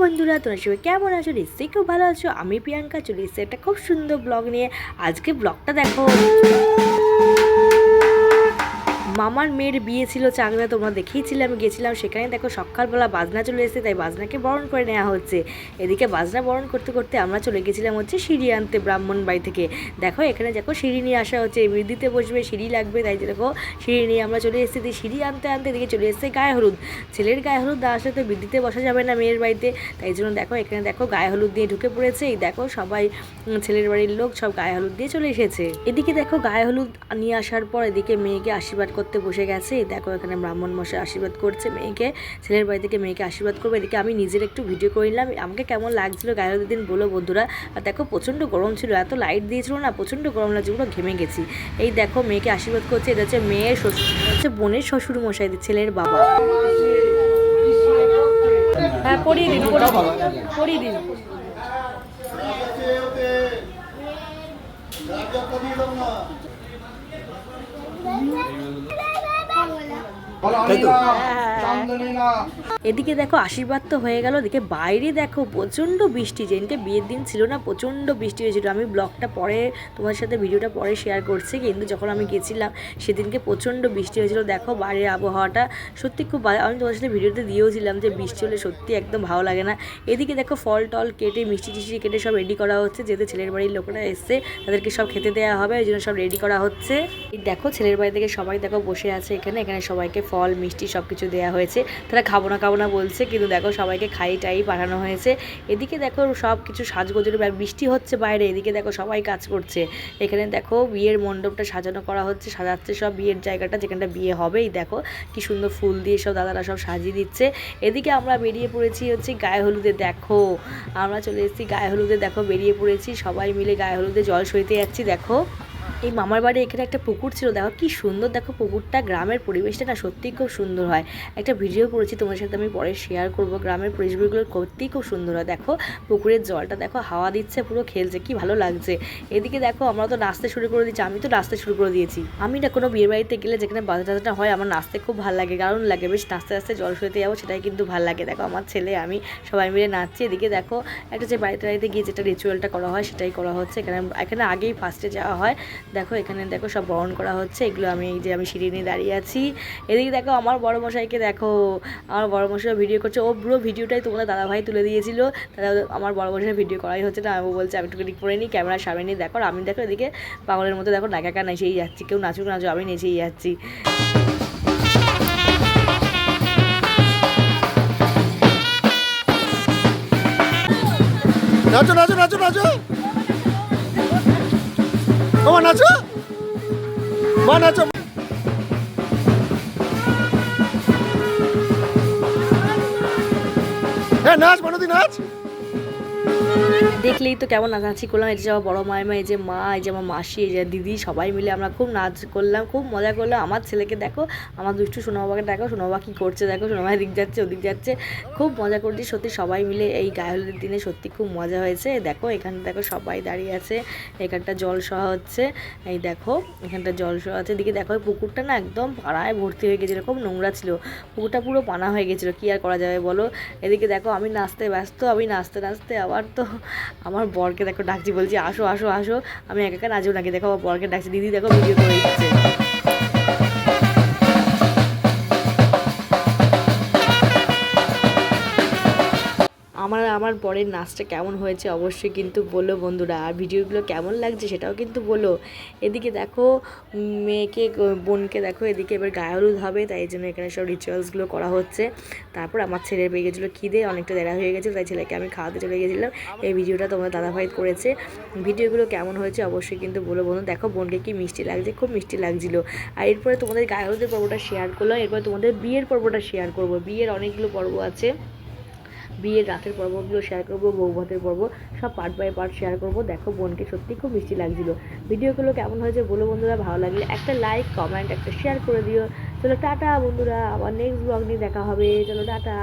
বন্ধুরা, তোমরা সবাই কেমন আছো? নিশ্চয়ই খুব ভালো আছো। আমি প্রিয়াঙ্কা চলে এসেছি একটা খুব সুন্দর ব্লগ নিয়ে। আজকে ব্লগটা দেখো, মামার মেয়ের বিয়ে ছিল চাকদা, তোমরা দেখেইছিলে আমি গেছিলাম সেখানে। দেখো সকালবেলা বাজনা চলে এসেছে, তাই বাজনাকে বরণ করে নেওয়া হচ্ছে। এদিকে বাজনা বরণ করতে করতে আমরা চলে গেছিলাম হচ্ছে সিঁড়ি আনতে ব্রাহ্মণ বাড়ি থেকে। দেখো এখানে দেখো সিঁড়ি নিয়ে আসা হচ্ছে, বৃদ্ধিতে বসবে, সিঁড়ি লাগবে, তাই দেখো সিঁড়ি নিয়ে আমরা চলে এসেছি। সিঁড়ি আনতে আনতে এদিকে চলে এসেছে গায়ে হলুদ। ছেলের গায়ে হলুদ না আসলে তো বৃদ্ধিতে বসা যাবে না মেয়ের বাড়িতে, তাই জন্য দেখো এখানে দেখো গায়ে হলুদ দিয়ে ঢুকে পড়েছে। এই দেখো সবাই ছেলের বাড়ির লোক সব গায়ে হলুদ দিয়ে চলে এসেছে। এদিকে দেখো গায়ে হলুদ নিয়ে আসার পর এদিকে মেয়েকে আশীর্বাদ করতে বসে গেছে। দেখো এখানে ব্রাহ্মণ মশাই আশীর্বাদ করছে মেয়েকে, ছেলের বাড়ি থেকে মেয়েকে আশীর্বাদ করবে। এদিকে আমি নিজের একটু ভিডিও করে নিলাম আমাকে কেমন লাগছিল গায়ে হলুদের দিন বলো বন্ধুরা। আর দেখো প্রচণ্ড গরম ছিল, এত লাইট দিয়েছিল না, প্রচণ্ড গরম লাগছে, পুরো ঘেমে গেছি। এই দেখো মেয়েকে আশীর্বাদ করছে, এটা হচ্ছে মেয়ের শ্বশুর, হচ্ছে বোনের শ্বশুর মশাই, ছেলের বাবা। হ্যাঁ পড়িয়ে দিন, পড়িয়ে দিন। এদিকে দেখো আশীর্বাদ তো হয়ে গেল, এদিকে বাইরে দেখো প্রচণ্ড বৃষ্টি, যেদিনকে বিয়ের দিন ছিল না প্রচণ্ড বৃষ্টি হয়েছিল। আমি ব্লগটা পরে তোমার সাথে ভিডিওটা পরে শেয়ার করছি, কিন্তু যখন আমি গেছিলাম সেদিনকে প্রচণ্ড বৃষ্টি হয়েছিল। দেখো বাইরের আবহাওয়াটা সত্যি খুব ভালো, আমি তোমার সাথে ভিডিওতে দিয়েওছিলাম যে বৃষ্টি হলে সত্যি একদম ভালো লাগে না। এদিকে দেখো ফল টল কেটে মিষ্টি টিষ্টি কেটে সব রেডি করা হচ্ছে, যেহেতু ছেলের বাড়ির লোকেরা এসছে তাদেরকে সব খেতে দেওয়া হবে, ওই জন্য সব রেডি করা হচ্ছে। এই দেখো ছেলের বাড়ি থেকে সবাই দেখো বসে আছে এখানে, এখানে সবাইকে ফল মিষ্টি সব কিছু দেওয়া হয়েছে। তারা খাবো না বলছে, কিন্তু দেখো সবাইকে খাই টাই পাঠানো হয়েছে। এদিকে দেখো সব কিছু সাজগোজের বৃষ্টি হচ্ছে বাইরে, এদিকে দেখো সবাই কাজ করছে। এখানে দেখো বিয়ের মণ্ডপটা সাজানো করা হচ্ছে, সাজাচ্ছে সব বিয়ের জায়গাটা যেখানটা বিয়ে হবে। এই দেখো কি সুন্দর ফুল দিয়ে সব দাদারা সব সাজিয়ে দিচ্ছে। এদিকে আমরা বেরিয়ে পড়েছি হচ্ছে গায়ে হলুদে। দেখো আমরা চলে এসেছি গায়ে হলুদে, দেখো বেরিয়ে পড়েছি সবাই মিলে গায়ে হলুদে জল সইতে যাচ্ছি। দেখো এই মামার বাড়ি এখানে একটা পুকুর ছিল, দেখো কি সুন্দর, দেখো পুকুরটা, গ্রামের পরিবেশটা না সত্যিই খুব সুন্দর হয়। একটা ভিডিও করেছি তোমার সাথে, আমি পরে শেয়ার করবো। গ্রামের পরিবেশগুলো সত্যিই খুব সুন্দর হয়। দেখো পুকুরের জলটা দেখো হাওয়া দিচ্ছে, পুরো খেলছে, কি ভালো লাগছে। এদিকে দেখো আমরা তো নাচতে শুরু করে দিচ্ছি, আমি তো নাচতে শুরু করে দিয়েছি। আমি না কোনো বিয়ের বাড়িতে গেলে যেখানে বাজা টাজাটা হয় আমার নাচতে খুব ভালো লাগে, কারণ লাগে বেশ নাচতে নাচতে জল সইতে যাবো, সেটাই কিন্তু ভালো লাগে। দেখো আমার ছেলে আমি সবাই মিলে নাচছি। এদিকে দেখো একটা যে বাড়িতে গিয়ে যেটা রিচুয়ালটা করা হয় সেটাই করা হচ্ছে। এখানে আগেই ফার্স্টে যাওয়া হয়। দেখো এখানে দেখো সব বরণ করা হচ্ছে, এগুলো আমি এই যে আমি সিঁড়ি নিয়ে দাঁড়িয়ে আছি। এদিকে দেখো আমার বড় মশাইকে, দেখো আমার বড় মশাই ভিডিও করছে, ও পুরো ভিডিওটাই তোমাদের দাদাভাই তুলে দিয়েছিল। তাহলে আমার বড় মশাই ভিডিও করাই হচ্ছে না, আমি বলছি আমি একটু ক্লিক করে নিই, ক্যামেরার সামনে নিয়ে। দেখো আমি দেখো এদিকে পাগলের মতো দেখো নাকা নেচেই যাচ্ছি, কেউ নাচুক নাচুক আমি নেচেই যাচ্ছি। নাচো নাচো নাচো নাচো, ও নাচো, মা নাচো। হ্যাঁ নাচ মানতি নাচ। দেখলেই তো কেমন নাচানাচি করলাম। এই যে আমার বড়ো মায়েমা, এই যে মা, এই যে আমার মাসি, এই যে দিদি, সবাই মিলে আমরা খুব নাচ করলাম, খুব মজা করলাম। আমার ছেলেকে দেখো, আমার দুষ্টু সোনাবাবাকে দেখো, সোনাবাবা কী করছে দেখো, সোনাবাবা এদিক যাচ্ছে ওদিক যাচ্ছে, খুব মজা করছি সত্যি। সবাই মিলে এই গায়ে হলুদের দিনে সত্যি খুব মজা হয়েছে। দেখো এখানে দেখো সবাই দাঁড়িয়ে আছে, এখানটা জল সওয়া হচ্ছে। এই দেখো এখানটা জল সওয়া আছে। এদিকে দেখো পুকুরটা না একদম পাড়ায় ভর্তি হয়ে গেছিলো, খুব নোংরা ছিল পুকুরটা, পুরো পানা হয়ে গেছিলো, কী আর করা যাবে বলো। এদিকে দেখো আমি নাচতে ব্যস্ত, আমি নাচতে নাচতে আবার তো আমার বরকে দেখো ডাকছি, বলছি আসো আসো আসো, আমি একা একা নাচবো নাকি। দেখো আমার বরকে ডাকছি, দিদি দেখো ভিডিও করে দিচ্ছে। আমার বরের নাচটা কেমন হয়েছে অবশ্যই কিন্তু বলো বন্ধুরা, আর ভিডিওগুলো কেমন লাগছে সেটাও কিন্তু বলো। এদিকে দেখো মেয়েকে, বোনকে দেখো, এদিকে এবার গায়ে হলুদ হবে, তাই জন্য এখানে সব রিচুয়ালসগুলো করা হচ্ছে। তারপর আমার ছেলের পেয়ে গেছিলো খিদে, অনেকটা দেরা হয়ে গেছিলো, তাই ছেলেকে আমি খাওয়াতে চলে গেছিলাম। এই ভিডিওটা তোমার দাদাভাই করেছে। ভিডিওগুলো কেমন হয়েছে অবশ্যই কিন্তু বলো বন্ধু। দেখো বোনকে কি মিষ্টি লাগছে, খুব মিষ্টি লাগছিলো। আর এরপরে তোমাদের গায়ে হলুদের পর্বটা শেয়ার করলাম, এরপরে তোমাদের বিয়ের পর্বটা শেয়ার করবো। বিয়ের অনেকগুলো পর্ব আছে, বিয়ের রাতের পর্বগুলো শেয়ার করবো, বৌভাতের পর্ব সব পার্ট বাই পার্ট শেয়ার করবো। দেখো বোনকে সত্যি খুব মিষ্টি লাগছিলো। ভিডিওগুলো কেমন হয়েছে বলো বন্ধুরা, ভালো লাগলে একটা লাইক কমেন্ট একটা শেয়ার করে দিও। চলো টাটা বন্ধুরা, আবার নেক্সট ব্লগ নিয়ে দেখা হবে, চলো টাটা।